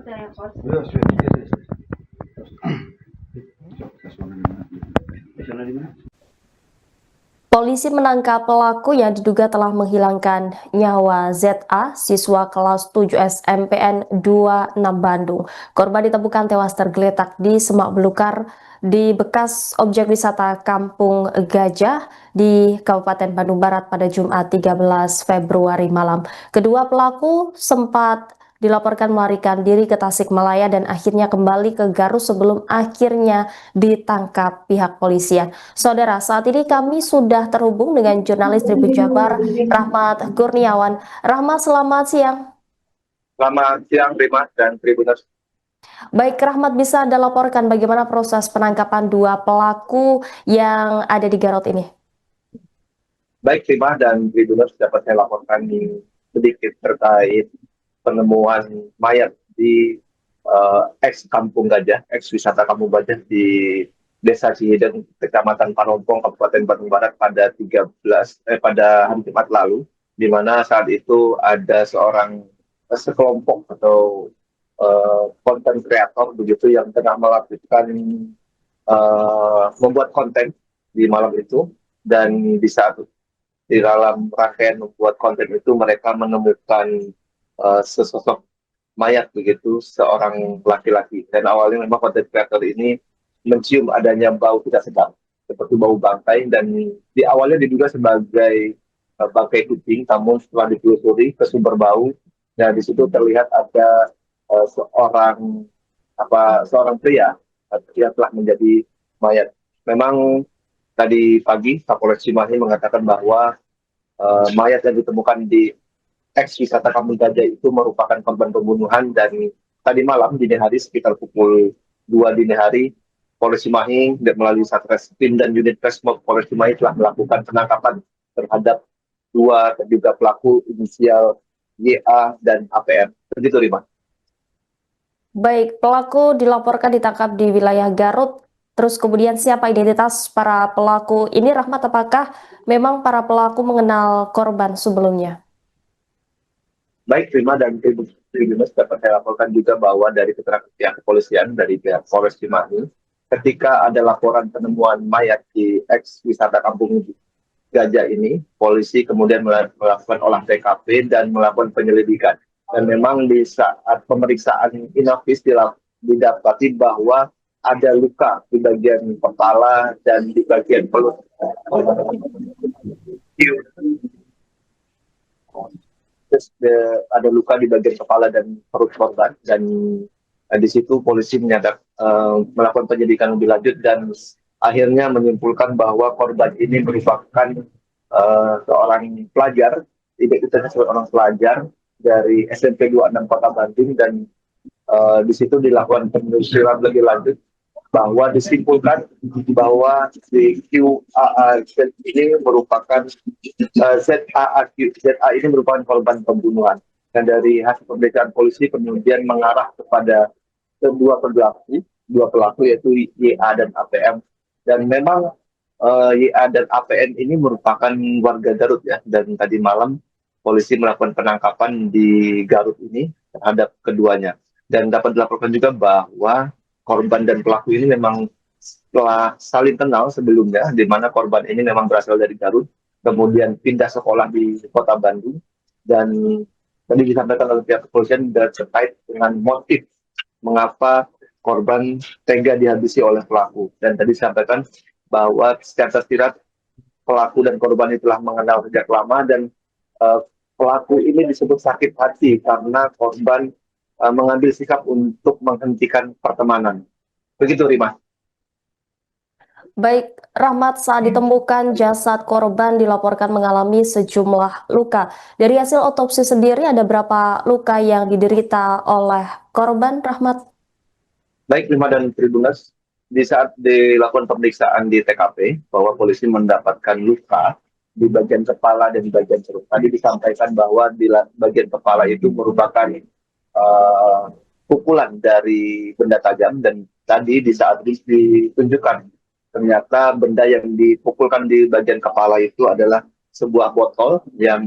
Ya, sudah. Polisi menangkap pelaku yang diduga telah menghilangkan nyawa ZA, siswa kelas 7 SMPN 26 Bandung. Korban ditemukan tewas tergeletak di semak belukar di bekas objek wisata Kampung Gajah di Kabupaten Bandung Barat pada Jumat 13 Februari malam. Kedua pelaku sempat dilaporkan melarikan diri ke Tasikmalaya dan akhirnya kembali ke Garut sebelum akhirnya ditangkap pihak polisian. Saudara, saat ini kami sudah terhubung dengan jurnalis Tribun Jabar, Rahmat Kurniawan. Rahmat, selamat siang. Selamat siang, Rima dan Tribuners. Baik, Rahmat, bisa Anda laporkan bagaimana proses penangkapan dua pelaku yang ada di Garut ini? Baik, Rima dan Tribuners, dapat saya laporkan sedikit terkait penemuan mayat di ex Kampung Gajah, ex wisata Kampung Gajah di Desa Cihideng, Kecamatan Panompong, Kabupaten Bandung Barat pada pada hari Jumat lalu, di mana saat itu ada sekelompok atau konten kreator begitu yang tengah melakukan membuat konten di malam itu, dan di dalam rangkaian membuat konten itu mereka menemukan sesosok mayat begitu, seorang laki-laki. Dan awalnya memang konten kreator ini mencium adanya bau tidak sedap seperti bau bangkai, dan di awalnya diduga sebagai bangkai kucing, namun setelah ditelusuri ke sumber bau, dan di situ terlihat ada seorang pria yang telah menjadi mayat. Memang tadi pagi Kapolres Cimahi mengatakan bahwa mayat yang ditemukan di ex wisata Kampung Gajah itu merupakan korban pembunuhan, dan tadi malam dini hari sekitar pukul 2 dini hari Polres Cimahi melalui Satreskrim dan unit Resmob Polres Cimahi telah melakukan penangkapan terhadap dua terduga pelaku inisial YA dan APR. Begitu, Rima. Baik, pelaku dilaporkan ditangkap di wilayah Garut. Terus kemudian siapa identitas para pelaku ini, Rahmat? Apakah memang para pelaku mengenal korban sebelumnya? Baik, Rima dan Tribunus, dapat saya laporkan juga bahwa dari keterangan pihak kepolisian dari pihak Polres Cimahi, ketika ada laporan penemuan mayat di ex wisata Kampung Gajah ini, polisi kemudian melakukan olah TKP dan melakukan penyelidikan. Dan memang di saat pemeriksaan inafis didapati bahwa ada luka di bagian kepala dan di bagian perut. Ada luka di bagian kepala dan perut korban, dan di situ polisi melakukan penyelidikan lebih lanjut dan akhirnya menyimpulkan bahwa korban ini merupakan seorang pelajar, identitasnya seorang pelajar dari SMP 26 Kota Bandung, dan di situ dilakukan penelusuran lebih lanjut bahwa disimpulkan bahwa si QAA ini merupakan ZA ini merupakan korban pembunuhan. Dan dari hasil pemeriksaan polisi kemudian mengarah kepada dua pelaku yaitu YA dan APM. Dan memang YA dan APN ini merupakan warga Garut ya. Dan tadi malam polisi melakukan penangkapan di Garut ini terhadap keduanya. Dan dapat dilaporkan juga bahwa korban dan pelaku ini memang telah saling kenal sebelumnya, di mana korban ini memang berasal dari Garut, kemudian pindah sekolah di Kota Bandung, dan tadi disampaikan oleh pihak kepolisian terkait dengan motif mengapa korban tega dihabisi oleh pelaku. Dan tadi disampaikan bahwa secara tersirat pelaku dan korban itu telah mengenal sejak lama, dan pelaku ini disebut sakit hati karena korban mengambil sikap untuk menghentikan pertemanan. Begitu, Rima. Baik, Rahmat, saat ditemukan jasad korban dilaporkan mengalami sejumlah luka. Dari hasil otopsi sendiri ada berapa luka yang diderita oleh korban, Rahmat? Baik, Rima dan Tribuners, di saat dilakukan pemeriksaan di TKP bahwa polisi mendapatkan luka di bagian kepala dan di bagian perut. Tadi disampaikan bahwa di bagian kepala itu merupakan pukulan dari benda tajam, dan tadi di saat ditunjukkan ternyata benda yang dipukulkan di bagian kepala itu adalah sebuah botol yang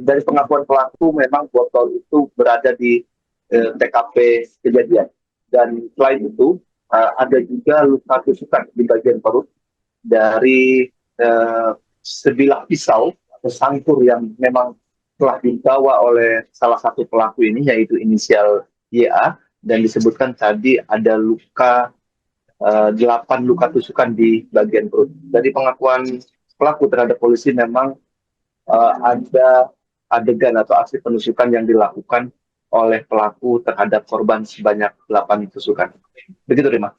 dari pengakuan pelaku memang botol itu berada di TKP kejadian. Dan selain itu ada juga luka tusukan di bagian perut dari sebilah pisau atau sangkur yang memang telah dibawa oleh salah satu pelaku ini, yaitu inisial YA, dan disebutkan tadi ada luka 8 luka tusukan di bagian perut. Dari pengakuan pelaku terhadap polisi memang ada adegan atau aksi penusukan yang dilakukan oleh pelaku terhadap korban sebanyak 8 tusukan. Begitu, Rima.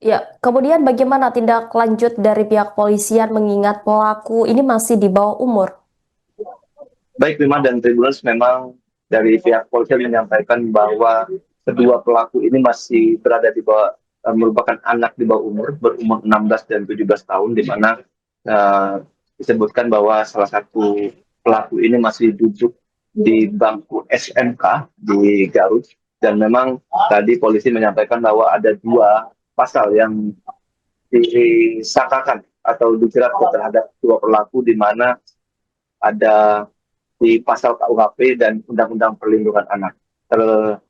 Ya, kemudian bagaimana tindak lanjut dari pihak polisian mengingat pelaku ini masih di bawah umur? Baik, Rima dan Tribuners, memang dari pihak polisian menyampaikan bahwa kedua pelaku ini masih berada di bawah, merupakan anak di bawah umur, berumur 16 dan 17 tahun, di mana disebutkan bahwa salah satu pelaku ini masih duduk di bangku SMK di Garut, dan memang tadi polisi menyampaikan bahwa ada 2 pasal yang disangkakan atau dijerat terhadap 2 pelaku, di mana ada di pasal KUHP dan Undang-Undang Perlindungan Anak.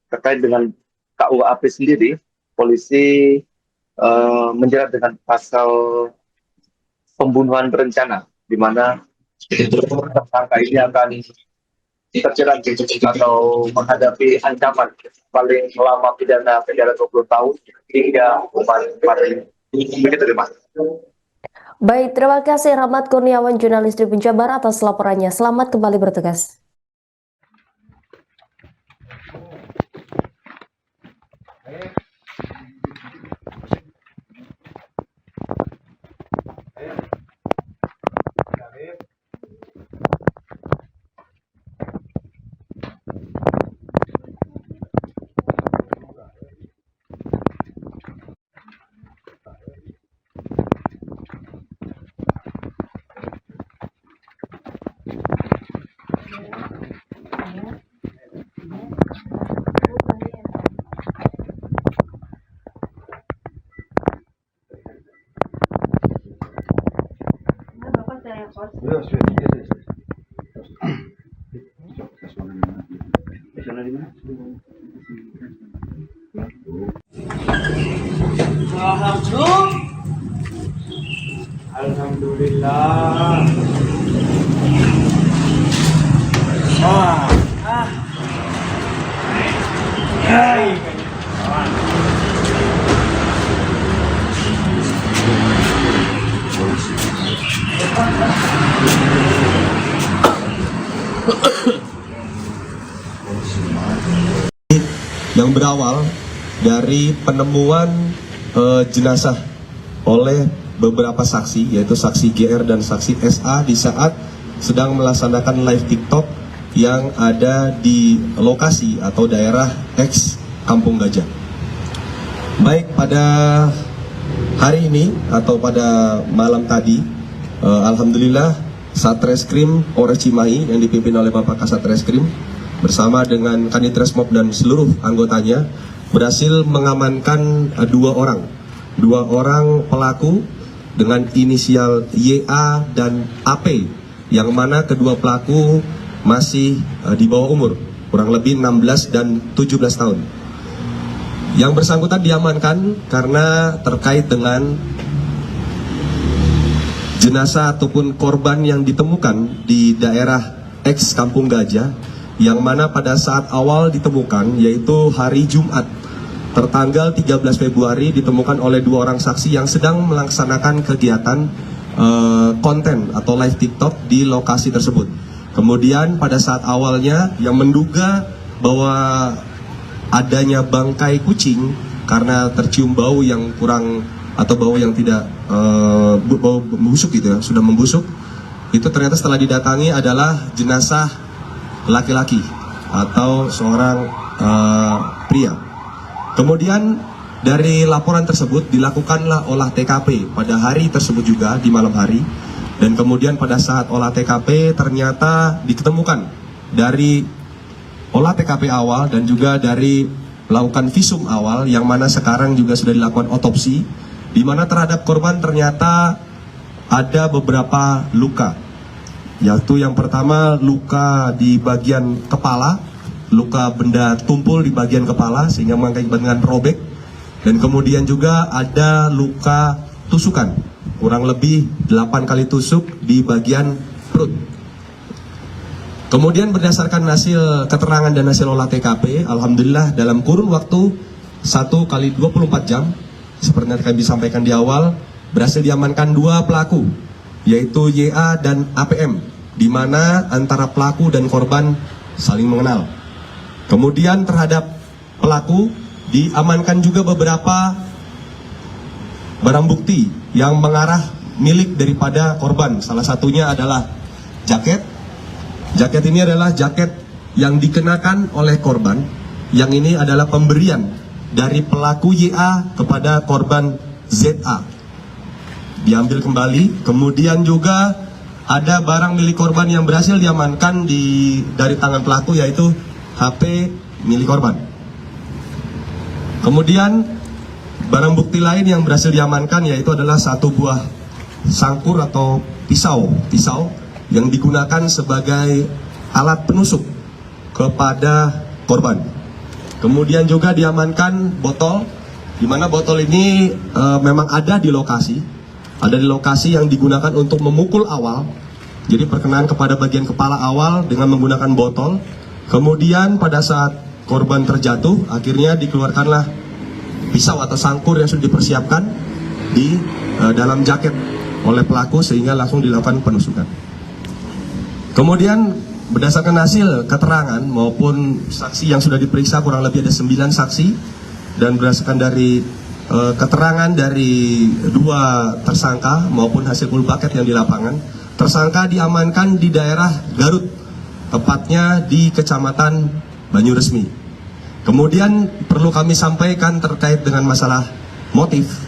Terkait dengan KUHP sendiri, polisi menjerat dengan pasal pembunuhan berencana, di mana tersangka ini akan terjerat atau menghadapi ancaman paling lama pidana penjara 20 tahun hingga hukuman mati. Begitu, Mas. Baik, terima kasih Rahmat Kurniawan, jurnalis Tribun Jabar atas laporannya. Selamat kembali bertugas. Ya, sudah 3 selesai. Sana di mana? Alhamdulillah. Wah. Yang berawal dari penemuan jenazah oleh beberapa saksi, yaitu saksi GR dan saksi SA di saat sedang melaksanakan live TikTok yang ada di lokasi atau daerah X Kampung Gajah. Baik pada hari ini atau pada malam tadi, alhamdulillah Satreskrim Polres Cimahi yang dipimpin oleh Bapak Kasatreskrim bersama dengan Kanitresmob dan seluruh anggotanya berhasil mengamankan 2 orang pelaku dengan inisial YA dan AP, yang mana kedua pelaku masih di bawah umur, kurang lebih 16 dan 17 tahun. Yang bersangkutan diamankan karena terkait dengan jenazah ataupun korban yang ditemukan di daerah X Kampung Gajah, yang mana pada saat awal ditemukan, yaitu hari Jumat tertanggal 13 Februari, ditemukan oleh 2 orang saksi yang sedang melaksanakan kegiatan konten atau live TikTok di lokasi tersebut. Kemudian pada saat awalnya yang menduga bahwa adanya bangkai kucing karena tercium bau yang kurang atau bau yang tidak bau membusuk gitu ya, sudah membusuk, itu ternyata setelah didatangi adalah jenazah laki-laki atau seorang pria. Kemudian dari laporan tersebut dilakukanlah olah TKP pada hari tersebut juga di malam hari, dan kemudian pada saat olah TKP ternyata ditemukan dari olah TKP awal dan juga dari melakukan visum awal, yang mana sekarang juga sudah dilakukan otopsi, di mana terhadap korban ternyata ada beberapa luka, yaitu yang pertama luka di bagian kepala, luka benda tumpul di bagian kepala sehingga mengakibatkan robek, dan kemudian juga ada luka tusukan kurang lebih 8 kali tusuk di bagian perut. Kemudian berdasarkan hasil keterangan dan hasil olah TKP, alhamdulillah dalam kurun waktu 1 kali 24 jam seperti yang kami sampaikan di awal, berhasil diamankan 2 pelaku, yaitu YA dan APM, di mana antara pelaku dan korban saling mengenal. Kemudian terhadap pelaku diamankan juga beberapa barang bukti yang mengarah milik daripada korban. Salah satunya adalah jaket. Jaket ini adalah jaket yang dikenakan oleh korban, yang ini adalah pemberian dari pelaku YA kepada korban ZA. Diambil kembali. Kemudian juga ada barang milik korban yang berhasil diamankan dari tangan pelaku, yaitu HP milik korban. Kemudian barang bukti lain yang berhasil diamankan yaitu adalah 1 buah sangkur atau pisau yang digunakan sebagai alat penusuk kepada korban. Kemudian juga diamankan botol, di mana botol ini memang ada di lokasi yang digunakan untuk memukul awal. Jadi perkenaan kepada bagian kepala awal dengan menggunakan botol. Kemudian pada saat korban terjatuh, akhirnya dikeluarkanlah pisau atau sangkur yang sudah dipersiapkan di dalam jaket oleh pelaku sehingga langsung dilakukan penusukan. Kemudian berdasarkan hasil keterangan maupun saksi yang sudah diperiksa, kurang lebih ada 9 saksi, dan berdasarkan dari keterangan dari 2 tersangka maupun hasil full bucket yang di lapangan, tersangka diamankan di daerah Garut, tepatnya di Kecamatan Banyuresmi. Kemudian perlu kami sampaikan terkait dengan masalah motif,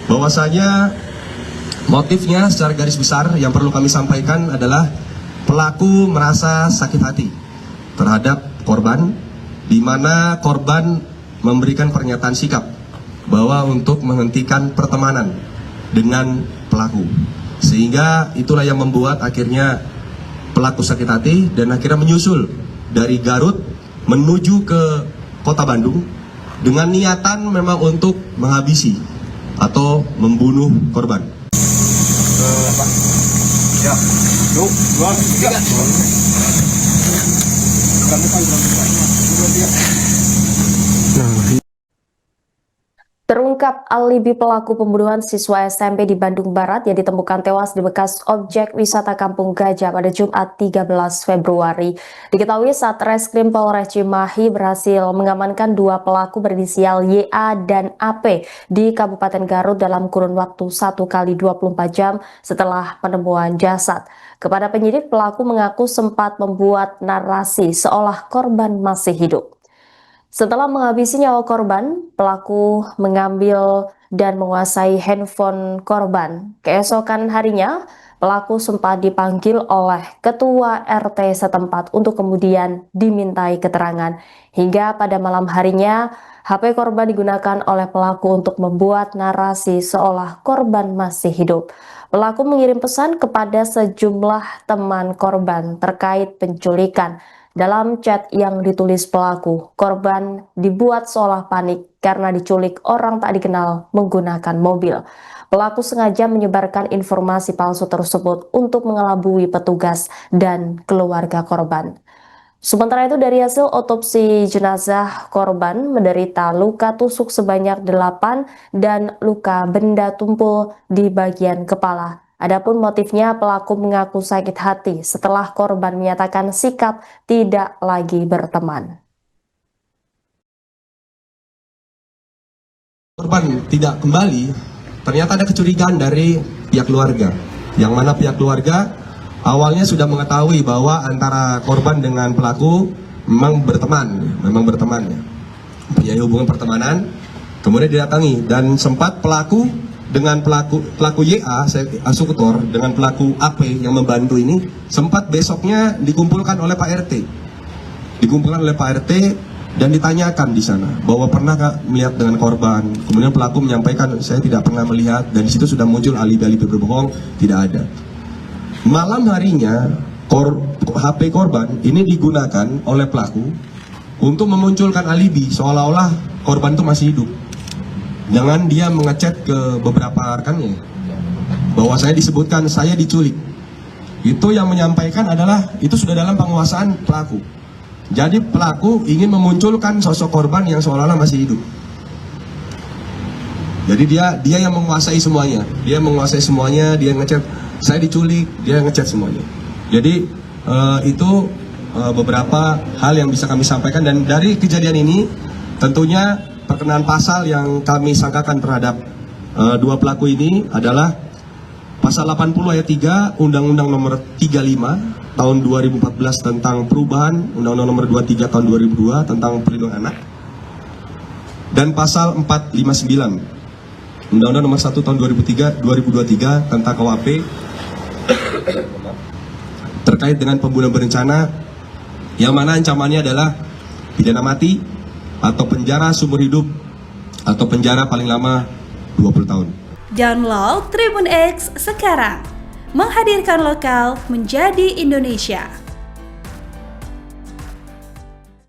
bahwasanya motifnya secara garis besar yang perlu kami sampaikan adalah pelaku merasa sakit hati terhadap korban, di mana korban memberikan pernyataan sikap bahwa untuk menghentikan pertemanan dengan pelaku, sehingga itulah yang membuat akhirnya pelaku sakit hati dan akhirnya menyusul dari Garut menuju ke Kota Bandung dengan niatan memang untuk menghabisi atau membunuh korban. Ya, 2, 3. Terungkap alibi pelaku pembunuhan siswa SMP di Bandung Barat yang ditemukan tewas di bekas objek wisata Kampung Gajah pada Jumat 13 Februari. Diketahui saat Reskrim Polres Cimahi berhasil mengamankan 2 pelaku berinisial YA dan AP di Kabupaten Garut dalam kurun waktu 1 kali 24 jam setelah penemuan jasad. Kepada penyidik, pelaku mengaku sempat membuat narasi seolah korban masih hidup. Setelah menghabisi nyawa korban, pelaku mengambil dan menguasai handphone korban. Keesokan harinya, pelaku sempat dipanggil oleh ketua RT setempat untuk kemudian dimintai keterangan. Hingga pada malam harinya, HP korban digunakan oleh pelaku untuk membuat narasi seolah korban masih hidup. Pelaku mengirim pesan kepada sejumlah teman korban terkait penculikan. Dalam chat yang ditulis pelaku, korban dibuat seolah panik karena diculik orang tak dikenal menggunakan mobil. Pelaku sengaja menyebarkan informasi palsu tersebut untuk mengelabui petugas dan keluarga korban. Sementara itu, dari hasil otopsi jenazah, korban menderita luka tusuk sebanyak 8 dan luka benda tumpul di bagian kepala. Adapun motifnya, pelaku mengaku sakit hati setelah korban menyatakan sikap tidak lagi berteman. Korban tidak kembali, ternyata ada kecurigaan dari pihak keluarga, yang mana pihak keluarga awalnya sudah mengetahui bahwa antara korban dengan pelaku memang berteman ya. Punya hubungan pertemanan. Kemudian didatangi dan sempat pelaku dengan pelaku YA, eksekutor, dengan pelaku AP yang membantu ini sempat besoknya dikumpulkan oleh Pak RT. Dikumpulkan oleh Pak RT dan ditanyakan di sana bahwa pernah nggak melihat dengan korban. Kemudian pelaku menyampaikan saya tidak pernah melihat, dan di situ sudah muncul alibi-alibi berbohong, tidak ada. Malam harinya HP korban ini digunakan oleh pelaku untuk memunculkan alibi seolah-olah korban itu masih hidup. Jangan dia mengechat ke beberapa rekannya bahwa saya disebutkan saya diculik. Itu yang menyampaikan adalah itu sudah dalam penguasaan pelaku. Jadi pelaku ingin memunculkan sosok korban yang seolah-olah masih hidup. Jadi dia yang menguasai semuanya. Dia menguasai semuanya, dia ngechat saya diculik, dia ngechat semuanya. Jadi itu beberapa hal yang bisa kami sampaikan, dan dari kejadian ini tentunya perkenaan pasal yang kami sangkakan terhadap dua pelaku ini adalah pasal 80 ayat 3 Undang-Undang Nomor 35 tahun 2014 tentang perubahan Undang-Undang Nomor 23 tahun 2002 tentang perlindungan anak, dan pasal 459 Undang-Undang Nomor 1 tahun 2023 tentang KUHP terkait dengan pembunuhan berencana, yang mana ancamannya adalah pidana mati atau penjara seumur hidup atau penjara paling lama 20 tahun. Download Tribun X sekarang, menghadirkan lokal menjadi Indonesia.